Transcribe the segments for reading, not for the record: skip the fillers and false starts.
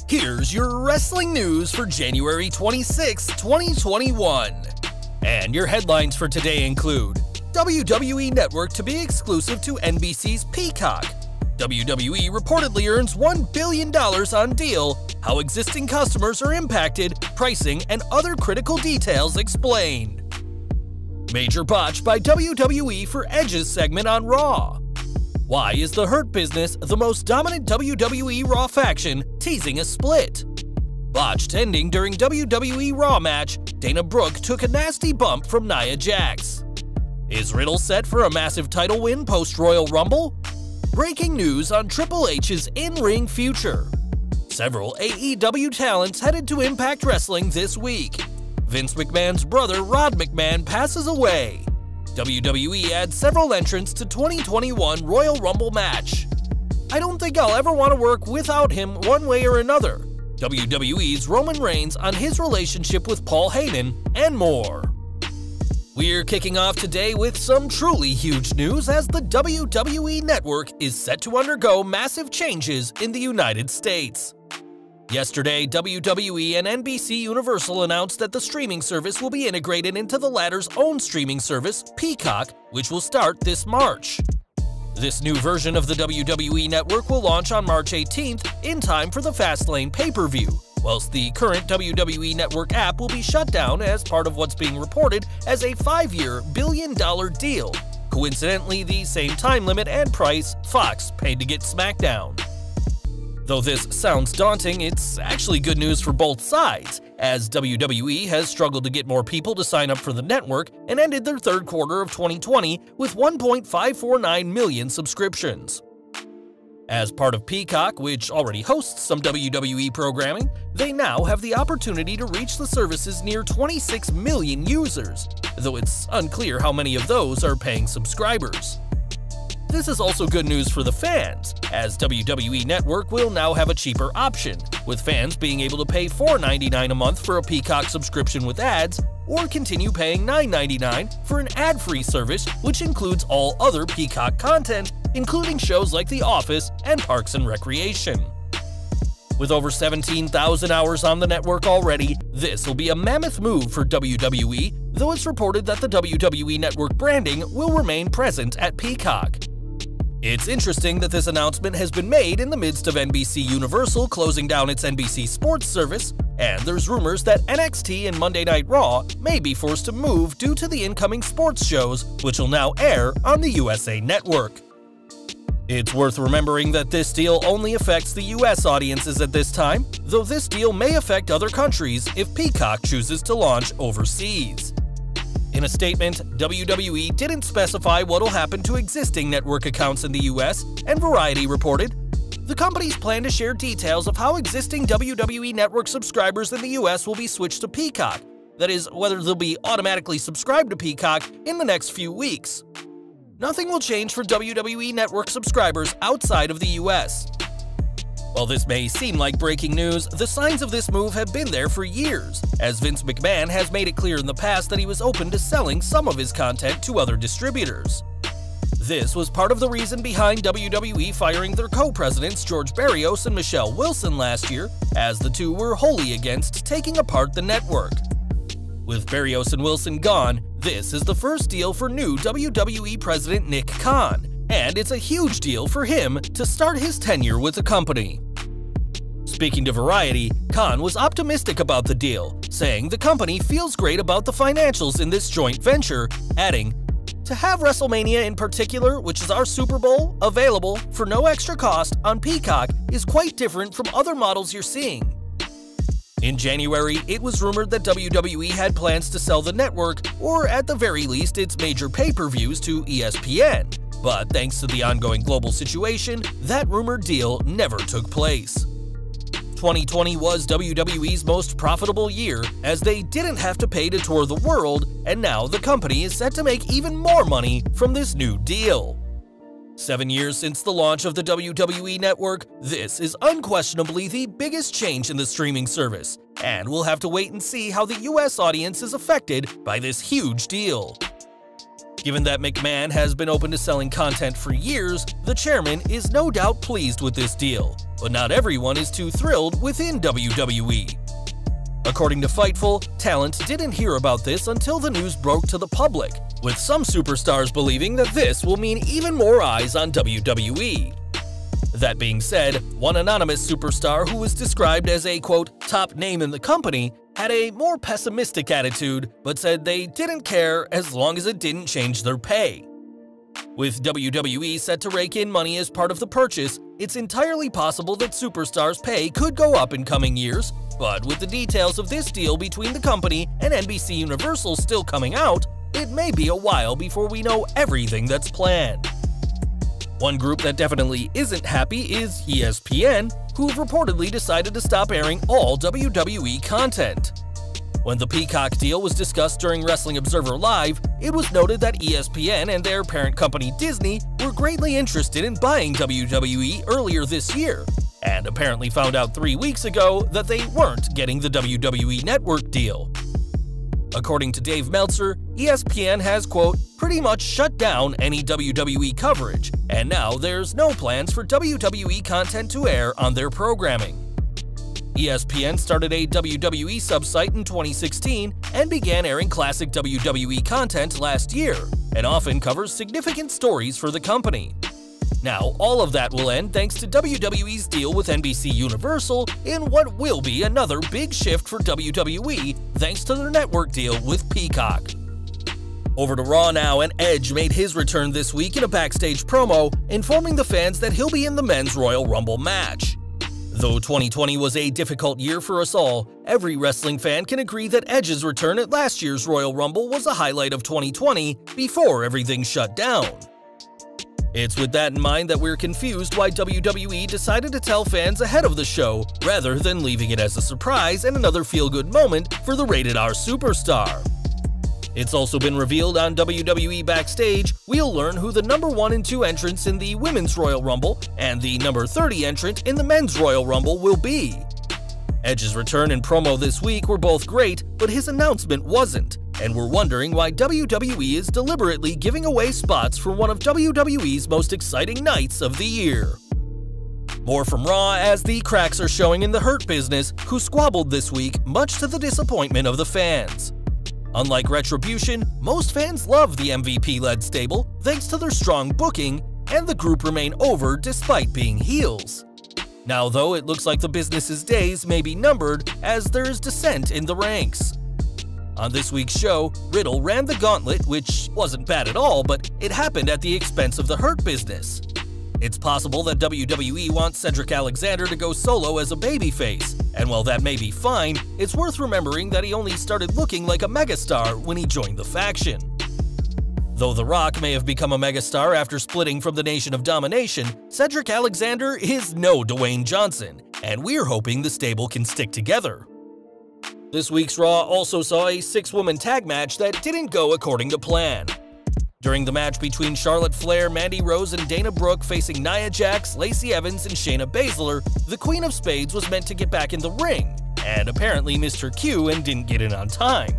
Here's your wrestling news for January 26, 2021. And your headlines for today include WWE Network to be exclusive to NBC's Peacock. WWE reportedly earns $1 billion on deal, how existing customers are impacted, pricing, and other critical details explained. Major botch by WWE for Edge's segment on Raw. Why is the Hurt Business the most dominant WWE Raw faction, teasing a split? Botched ending during WWE Raw match, Dana Brooke took a nasty bump from Nia Jax. Is Riddle set for a massive title win post-Royal Rumble? Breaking news on Triple H's in-ring future. Several AEW talents headed to Impact Wrestling this week. Vince McMahon's brother Rod McMahon passes away. WWE adds several entrants to 2021 Royal Rumble match. I don't think I'll ever want to work without him one way or another. WWE's Roman Reigns on his relationship with Paul Heyman, and more. We're kicking off today with some truly huge news as the WWE Network is set to undergo massive changes in the United States. Yesterday, WWE and NBC Universal announced that the streaming service will be integrated into the latter's own streaming service, Peacock, which will start this March. This new version of the WWE Network will launch on March 18th in time for the Fastlane pay-per-view, whilst the current WWE Network app will be shut down as part of what's being reported as a 5-year billion-dollar deal, coincidentally the same time limit and price Fox paid to get SmackDown. Though this sounds daunting, it's actually good news for both sides, as WWE has struggled to get more people to sign up for the network and ended their third quarter of 2020 with 1.549 million subscriptions. As part of Peacock, which already hosts some WWE programming, they now have the opportunity to reach the service's near 26 million users, though it's unclear how many of those are paying subscribers. This is also good news for the fans, as WWE Network will now have a cheaper option, with fans being able to pay $4.99 a month for a Peacock subscription with ads, or continue paying $9.99 for an ad-free service which includes all other Peacock content, including shows like The Office and Parks and Recreation. With over 17,000 hours on the network already, this will be a mammoth move for WWE, though it's reported that the WWE Network branding will remain present at Peacock. It's interesting that this announcement has been made in the midst of NBC Universal closing down its NBC Sports service, and there's rumors that NXT and Monday Night Raw may be forced to move due to the incoming sports shows, which will now air on the USA Network. It's worth remembering that this deal only affects the US audiences at this time, though this deal may affect other countries if Peacock chooses to launch overseas. In a statement, WWE didn't specify what'll happen to existing network accounts in the US, and Variety reported, "The companies plan to share details of how existing WWE Network subscribers in the US will be switched to Peacock, that is, whether they'll be automatically subscribed to Peacock in the next few weeks. Nothing will change for WWE Network subscribers outside of the US. While this may seem like breaking news, the signs of this move have been there for years, as Vince McMahon has made it clear in the past that he was open to selling some of his content to other distributors. This was part of the reason behind WWE firing their co-presidents George Barrios and Michelle Wilson last year, as the two were wholly against taking apart the network. With Barrios and Wilson gone, this is the first deal for new WWE President Nick Khan, and it's a huge deal for him to start his tenure with the company. Speaking to Variety, Khan was optimistic about the deal, saying the company feels great about the financials in this joint venture, adding, "To have WrestleMania in particular, which is our Super Bowl, available for no extra cost on Peacock is quite different from other models you're seeing." In January, it was rumored that WWE had plans to sell the network, or at the very least its major pay-per-views, to ESPN, but thanks to the ongoing global situation, that rumored deal never took place. 2020 was WWE's most profitable year, as they didn't have to pay to tour the world, and now the company is set to make even more money from this new deal. 7 years since the launch of the WWE Network, this is unquestionably the biggest change in the streaming service, and we'll have to wait and see how the US audience is affected by this huge deal. Given that McMahon has been open to selling content for years, the chairman is no doubt pleased with this deal, but not everyone is too thrilled within WWE. According to Fightful, talent didn't hear about this until the news broke to the public, with some superstars believing that this will mean even more eyes on WWE. That being said, one anonymous superstar who was described as a, quote, top name in the company had a more pessimistic attitude, but said they didn't care as long as it didn't change their pay. With WWE set to rake in money as part of the purchase, it's entirely possible that superstars' pay could go up in coming years, but with the details of this deal between the company and NBC Universal still coming out, it may be a while before we know everything that's planned. One group that definitely isn't happy is ESPN, who've reportedly decided to stop airing all WWE content. When the Peacock deal was discussed during Wrestling Observer Live, it was noted that ESPN and their parent company Disney were greatly interested in buying WWE earlier this year, and apparently found out 3 weeks ago that they weren't getting the WWE Network deal. According to Dave Meltzer, ESPN has, quote, pretty much shut down any WWE coverage, and now there's no plans for WWE content to air on their programming. ESPN started a WWE sub-site in 2016 and began airing classic WWE content last year, and often covers significant stories for the company. Now, all of that will end thanks to WWE's deal with NBC Universal in what will be another big shift for WWE thanks to their network deal with Peacock. Over to Raw now, and Edge made his return this week in a backstage promo, informing the fans that he'll be in the Men's Royal Rumble match. Though 2020 was a difficult year for us all, every wrestling fan can agree that Edge's return at last year's Royal Rumble was a highlight of 2020 before everything shut down. It's with that in mind that we're confused why WWE decided to tell fans ahead of the show, rather than leaving it as a surprise and another feel-good moment for the Rated R superstar. It's also been revealed on WWE Backstage we'll learn who the number 1 and 2 entrants in the Women's Royal Rumble and the number 30 entrant in the Men's Royal Rumble will be. Edge's return and promo this week were both great, but his announcement wasn't, and we're wondering why WWE is deliberately giving away spots for one of WWE's most exciting nights of the year. More from Raw as the cracks are showing in the Hurt Business, who squabbled this week much to the disappointment of the fans. Unlike Retribution, most fans love the MVP-led stable thanks to their strong booking, and the group remain over despite being heels. Now though, it looks like the Business's days may be numbered as there is dissent in the ranks. On this week's show, Riddle ran the gauntlet, which wasn't bad at all, but it happened at the expense of the Hurt Business. It's possible that WWE wants Cedric Alexander to go solo as a babyface, and while that may be fine, it's worth remembering that he only started looking like a megastar when he joined the faction. Though The Rock may have become a megastar after splitting from the Nation of Domination, Cedric Alexander is no Dwayne Johnson, and we're hoping the stable can stick together. This week's Raw also saw a 6-woman tag match that didn't go according to plan. During the match between Charlotte Flair, Mandy Rose, and Dana Brooke facing Nia Jax, Lacey Evans, and Shayna Baszler, the Queen of Spades was meant to get back in the ring, and apparently missed her cue and didn't get in on time.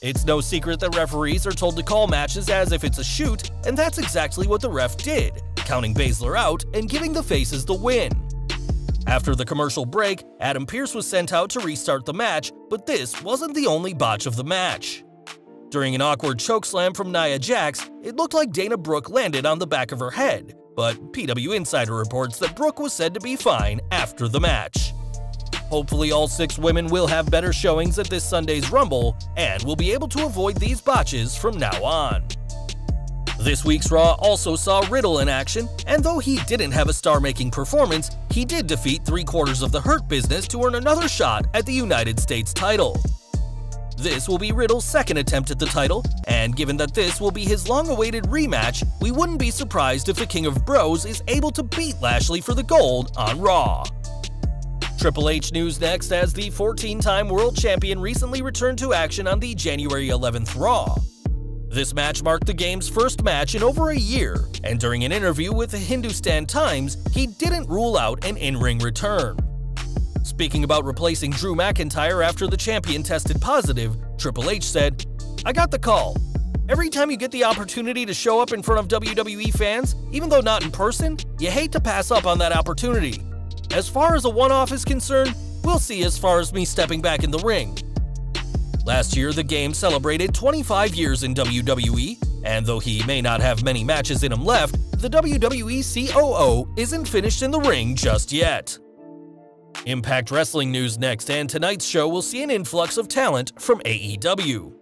It's no secret that referees are told to call matches as if it's a shoot, and that's exactly what the ref did, counting Baszler out and giving the faces the win. After the commercial break, Adam Pearce was sent out to restart the match, but this wasn't the only botch of the match. During an awkward chokeslam from Nia Jax, it looked like Dana Brooke landed on the back of her head, but PW Insider reports that Brooke was said to be fine after the match. Hopefully all 6 women will have better showings at this Sunday's Rumble, and will be able to avoid these botches from now on. This week's Raw also saw Riddle in action, and though he didn't have a star-making performance, he did defeat 3/4 of the Hurt Business to earn another shot at the United States title. This will be Riddle's second attempt at the title, and given that this will be his long-awaited rematch, we wouldn't be surprised if the King of Bros is able to beat Lashley for the gold on Raw. Triple H news next, as the 14-time world champion recently returned to action on the January 11th Raw. This match marked the game's first match in over a year, and during an interview with the Hindustan Times, he didn't rule out an in-ring return. Speaking about replacing Drew McIntyre after the champion tested positive, Triple H said, "I got the call. Every time you get the opportunity to show up in front of WWE fans, even though not in person, you hate to pass up on that opportunity. As far as a one-off is concerned, we'll see as far as me stepping back in the ring. Last year, the game celebrated 25 years in WWE, and though he may not have many matches in him left, the WWE COO isn't finished in the ring just yet. Impact Wrestling news next, and tonight's show will see an influx of talent from AEW.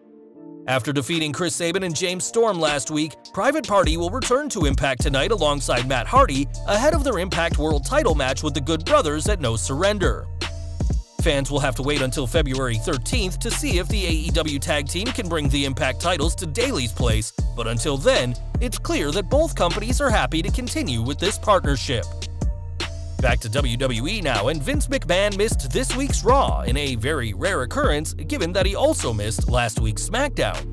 After defeating Chris Sabin and James Storm last week, Private Party will return to Impact tonight alongside Matt Hardy ahead of their Impact World title match with the Good Brothers at No Surrender. Fans will have to wait until February 13th to see if the AEW tag team can bring the Impact titles to Daily's place, but until then, it's clear that both companies are happy to continue with this partnership. Back to WWE now, and Vince McMahon missed this week's Raw in a very rare occurrence given that he also missed last week's SmackDown.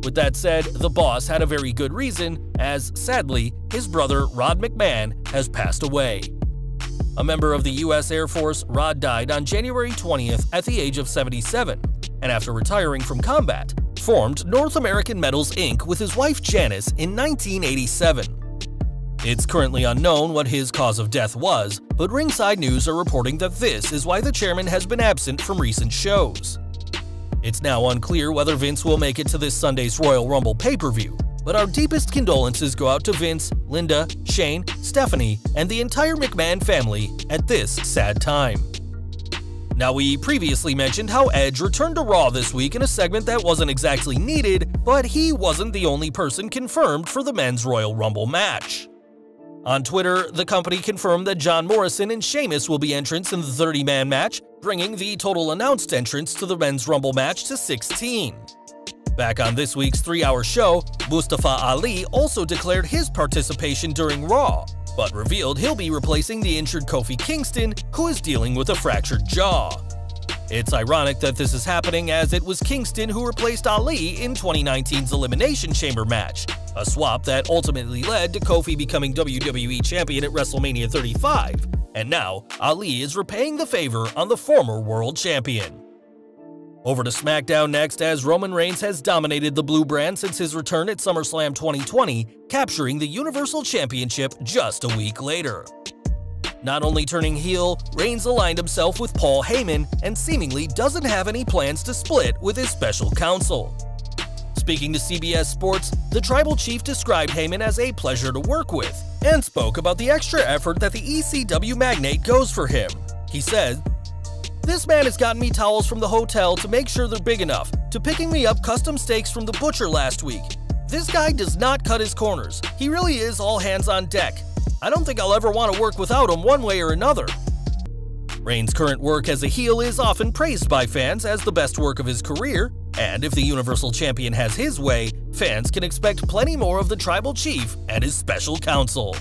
With that said, the boss had a very good reason, as sadly, his brother Rod McMahon has passed away. A member of the U.S. Air Force, Rod died on January 20th at the age of 77, and after retiring from combat, formed North American Metals Inc. with his wife Janice in 1987. It's currently unknown what his cause of death was, but Ringside News are reporting that this is why the chairman has been absent from recent shows. It's now unclear whether Vince will make it to this Sunday's Royal Rumble pay-per-view, but our deepest condolences go out to Vince, Linda, Shane, Stephanie, and the entire McMahon family at this sad time. Now, we previously mentioned how Edge returned to Raw this week in a segment that wasn't exactly needed, but he wasn't the only person confirmed for the men's Royal Rumble match. On Twitter, the company confirmed that John Morrison and Sheamus will be entrants in the 30-man match, bringing the total announced entrants to the men's Rumble match to 16. Back on this week's 3-hour show, Mustafa Ali also declared his participation during Raw, but revealed he'll be replacing the injured Kofi Kingston, who is dealing with a fractured jaw. It's ironic that this is happening, as it was Kingston who replaced Ali in 2019's Elimination Chamber match, a swap that ultimately led to Kofi becoming WWE Champion at WrestleMania 35, and now Ali is repaying the favor on the former World Champion. Over to SmackDown next, as Roman Reigns has dominated the blue brand since his return at SummerSlam 2020, capturing the Universal Championship just a week later. Not only turning heel, Reigns aligned himself with Paul Heyman and seemingly doesn't have any plans to split with his special counsel. Speaking to CBS Sports, the Tribal Chief described Heyman as a pleasure to work with, and spoke about the extra effort that the ECW magnate goes for him. He said, "This man has gotten me towels from the hotel to make sure they're big enough, to picking me up custom steaks from the butcher last week. This guy does not cut his corners. He really is all hands on deck. I don't think I'll ever want to work without him one way or another." Reigns' current work as a heel is often praised by fans as the best work of his career, and if the Universal Champion has his way, fans can expect plenty more of the Tribal Chief and his special counsel.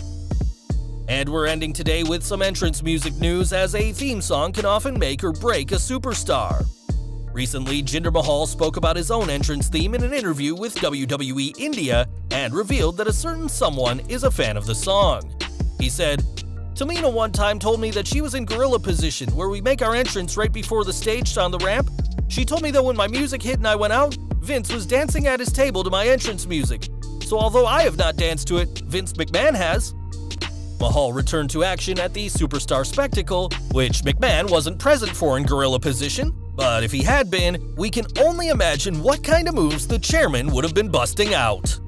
And we're ending today with some entrance music news, as a theme song can often make or break a superstar. Recently, Jinder Mahal spoke about his own entrance theme in an interview with WWE India and revealed that a certain someone is a fan of the song. He said, "Tamina one time told me that she was in gorilla position, where we make our entrance right before the stage on the ramp. She told me that when my music hit and I went out, Vince was dancing at his table to my entrance music. So although I have not danced to it, Vince McMahon has." Mahal returned to action at the Superstar Spectacle, which McMahon wasn't present for in gorilla position, but if he had been, we can only imagine what kind of moves the chairman would have been busting out.